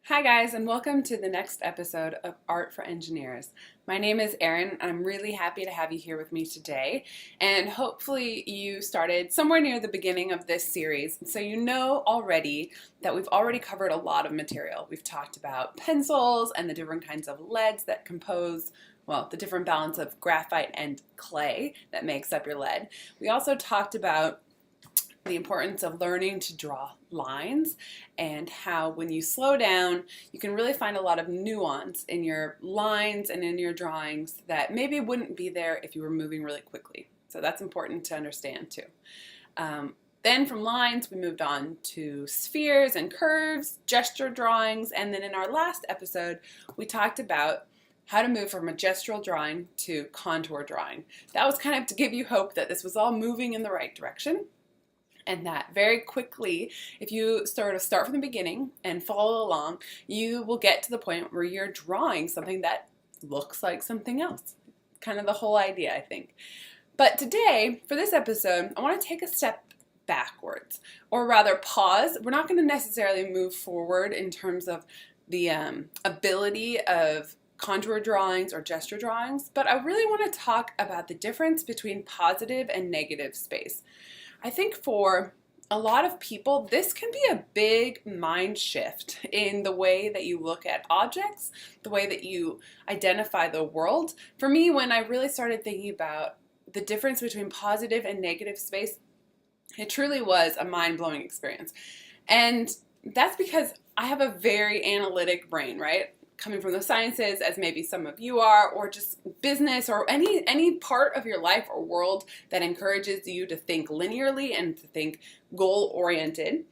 Hi guys, and welcome to the next episode of Art for Engineers. My name is Erin, and I'm really happy to have you here with me today. And hopefully you started somewhere near the beginning of this series, so you know already that we've already covered a lot of material. We've talked about pencils and the different kinds of leads that compose, well, the different balance of graphite and clay that makes up your lead. We also talked about the importance of learning to draw lines and how when you slow down you can really find a lot of nuance in your lines and in your drawings that maybe wouldn't be there if you were moving really quickly. So that's important to understand too. Then from lines we moved on to spheres and curves, gesture drawings, and then in our last episode we talked about how to move from a gestural drawing to contour drawing. That was kind of to give you hope that this was all moving in the right direction. And that very quickly, if you start from the beginning and follow along, you will get to the point where you're drawing something that looks like something else. Kind of the whole idea, I think. But today, for this episode, I want to take a step backwards, or rather pause. We're not going to necessarily move forward in terms of the ability of contour drawings or gesture drawings, but I really want to talk about the difference between positive and negative space. I think for a lot of people, this can be a big mind shift in the way that you look at objects, the way that you identify the world. For me, when I really started thinking about the difference between positive and negative space, it truly was a mind-blowing experience. And that's because I have a very analytic brain, right? Coming from the sciences, as maybe some of you are, or just business, or any part of your life or world that encourages you to think linearly and to think goal-oriented.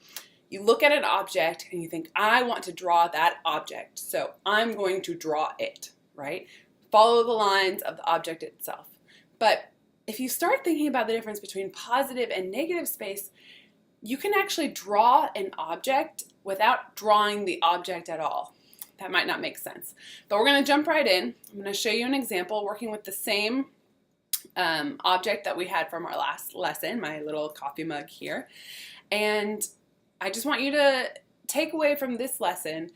You look at an object and you think, I want to draw that object, so I'm going to draw it, right? Follow the lines of the object itself. But if you start thinking about the difference between positive and negative space, you can actually draw an object without drawing the object at all. That might not make sense, but we're going to jump right in. I'm going to show you an example working with the same object that we had from our last lesson, my little coffee mug here. And I just want you to take away from this lesson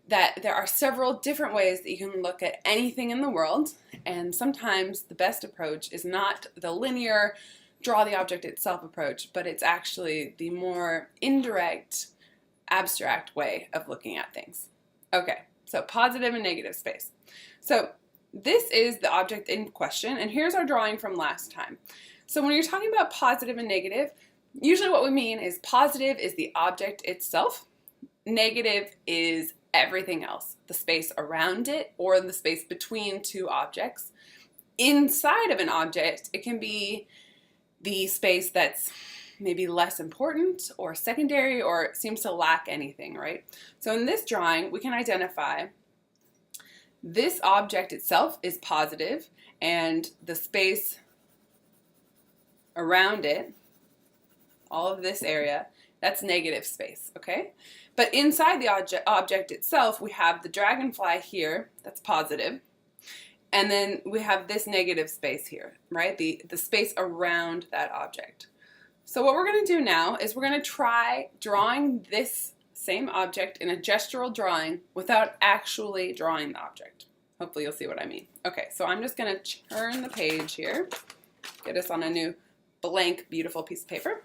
that there are several different ways that you can look at anything in the world, and sometimes the best approach is not the linear, draw the object itself approach, but it's actually the more indirect, abstract way of looking at things. Okay, so positive and negative space. So this is the object in question, and here's our drawing from last time. So when you're talking about positive and negative, usually what we mean is positive is the object itself, negative is everything else, the space around it or the space between two objects. Inside of an object, it can be the space that's maybe less important or secondary or seems to lack anything, right? So in this drawing, we can identify this object itself is positive and the space around it, all of this area, that's negative space, okay? But inside the object itself, we have the dragonfly here, that's positive, and then we have this negative space here, right? The space around that object. So what we're going to do now is we're going to try drawing this same object in a gestural drawing without actually drawing the object. Hopefully you'll see what I mean. Okay, so I'm just going to turn the page here, get us on a new blank, beautiful piece of paper,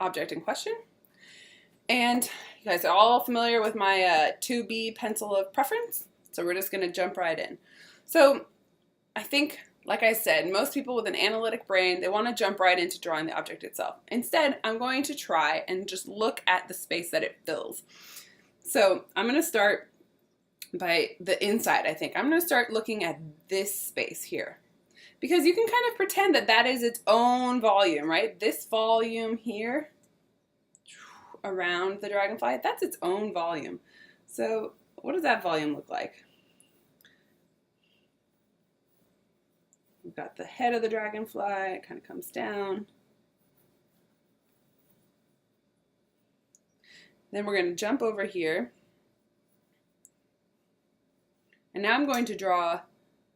object in question. And you guys are all familiar with my 2B pencil of preference, so we're just going to jump right in. So I think, like I said, most people with an analytic brain, they want to jump right into drawing the object itself. Instead, I'm going to try and just look at the space that it fills. So I'm going to start by the inside, I think. I'm going to start looking at this space here. Because you can kind of pretend that that is its own volume, right? This volume here around the dragonfly, that's its own volume. So what does that volume look like? We've got the head of the dragonfly, it kind of comes down. Then we're going to jump over here. And now I'm going to draw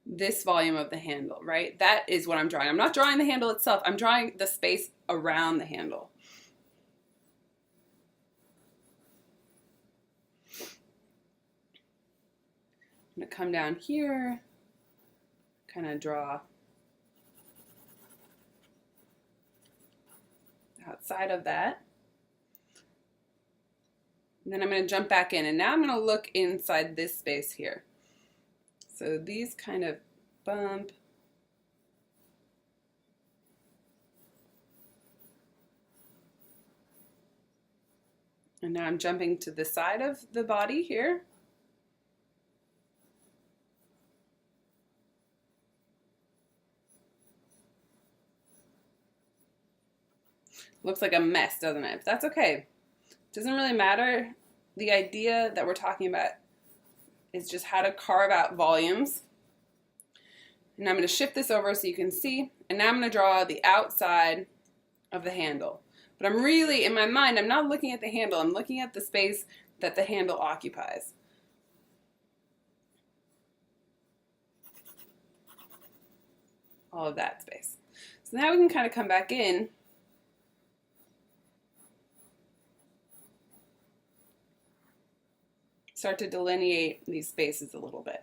this volume of the handle, right? That is what I'm drawing. I'm not drawing the handle itself, I'm drawing the space around the handle. I'm going to come down here, kind of draw outside of that. And then I'm going to jump back in, and now I'm going to look inside this space here. So these kind of bump. And now I'm jumping to the side of the body here. Looks like a mess, doesn't it? But that's okay. Doesn't really matter. The idea that we're talking about is just how to carve out volumes. And I'm going to shift this over so you can see. And now I'm going to draw the outside of the handle. But I'm really, in my mind, I'm not looking at the handle. I'm looking at the space that the handle occupies. All of that space. So now we can kind of come back in. Start to delineate these spaces a little bit.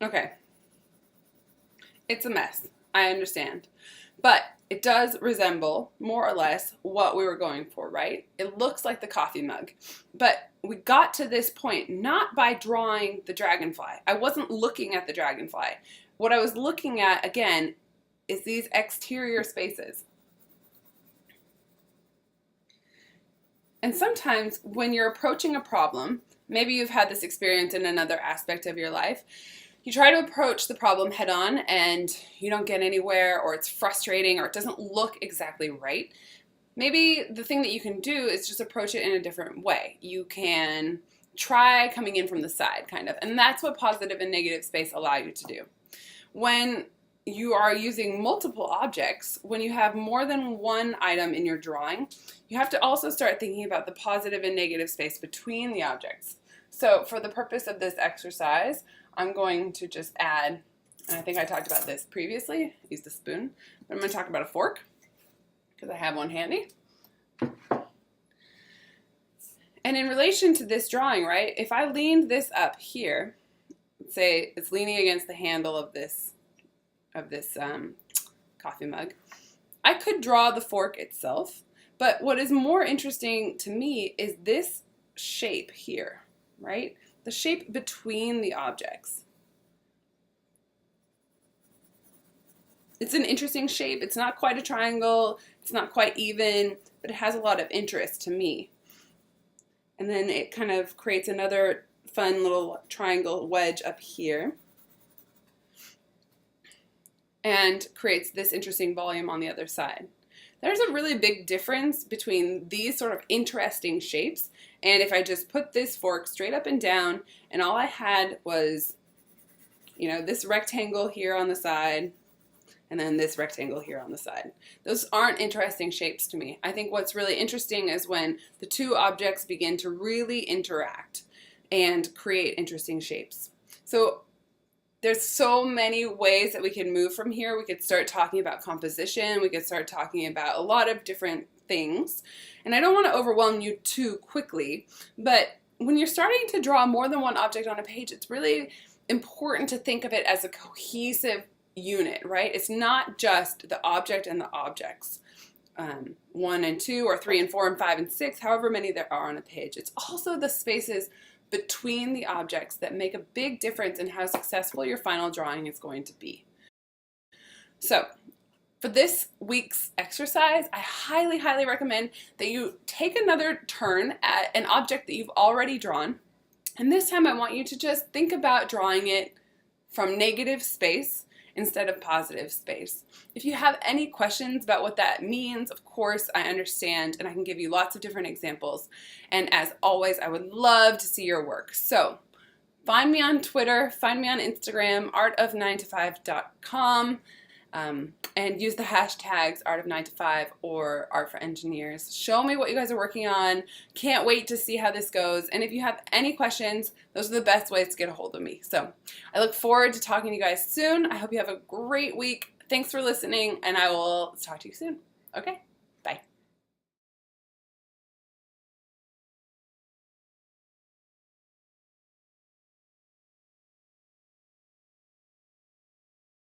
Okay. It's a mess, I understand. But it does resemble, more or less, what we were going for, right? It looks like the coffee mug. But we got to this point not by drawing the dragonfly. I wasn't looking at the dragonfly. What I was looking at, again, is these exterior spaces. And sometimes when you're approaching a problem, maybe you've had this experience in another aspect of your life, you try to approach the problem head on and you don't get anywhere, or it's frustrating, or it doesn't look exactly right. Maybe the thing that you can do is just approach it in a different way. You can try coming in from the side, kind of, and that's what positive and negative space allow you to do. When you are using multiple objects, when you have more than one item in your drawing, you have to also start thinking about the positive and negative space between the objects. So for the purpose of this exercise, I'm going to just add, and I think I talked about this previously, use the spoon, but I'm going to talk about a fork, because I have one handy. And in relation to this drawing, right, if I leaned this up here, let's say it's leaning against the handle of this coffee mug, I could draw the fork itself, but what is more interesting to me is this shape here, right? The shape between the objects. It's an interesting shape. It's not quite a triangle, it's not quite even, but it has a lot of interest to me. And then it kind of creates another fun little triangle wedge up here, and creates this interesting volume on the other side. There's a really big difference between these sort of interesting shapes and if I just put this fork straight up and down and all I had was, you know, this rectangle here on the side and then this rectangle here on the side. Those aren't interesting shapes to me. I think what's really interesting is when the two objects begin to really interact and create interesting shapes. So there's so many ways that we can move from here. We could start talking about composition. We could start talking about a lot of different things. And I don't want to overwhelm you too quickly, but when you're starting to draw more than one object on a page, it's really important to think of it as a cohesive unit, right? It's not just the object and the objects, 1 and 2 or 3 and 4 and 5 and 6, however many there are on a page. It's also the spaces between the objects that make a big difference in how successful your final drawing is going to be. So for this week's exercise, I highly, highly recommend that you take another turn at an object that you've already drawn. And this time I want you to just think about drawing it from negative space instead of positive space. If you have any questions about what that means, of course, I understand, and I can give you lots of different examples. And as always, I would love to see your work. So find me on Twitter, find me on Instagram, artof9to5.com, and use the hashtags art of9to5 or art for engineers. Show me what you guys are working on. Can't wait to see how this goes. And if you have any questions, those are the best ways to get a hold of me. So I look forward to talking to you guys soon. I hope you have a great week. Thanks for listening, and I will talk to you soon. Okay, bye.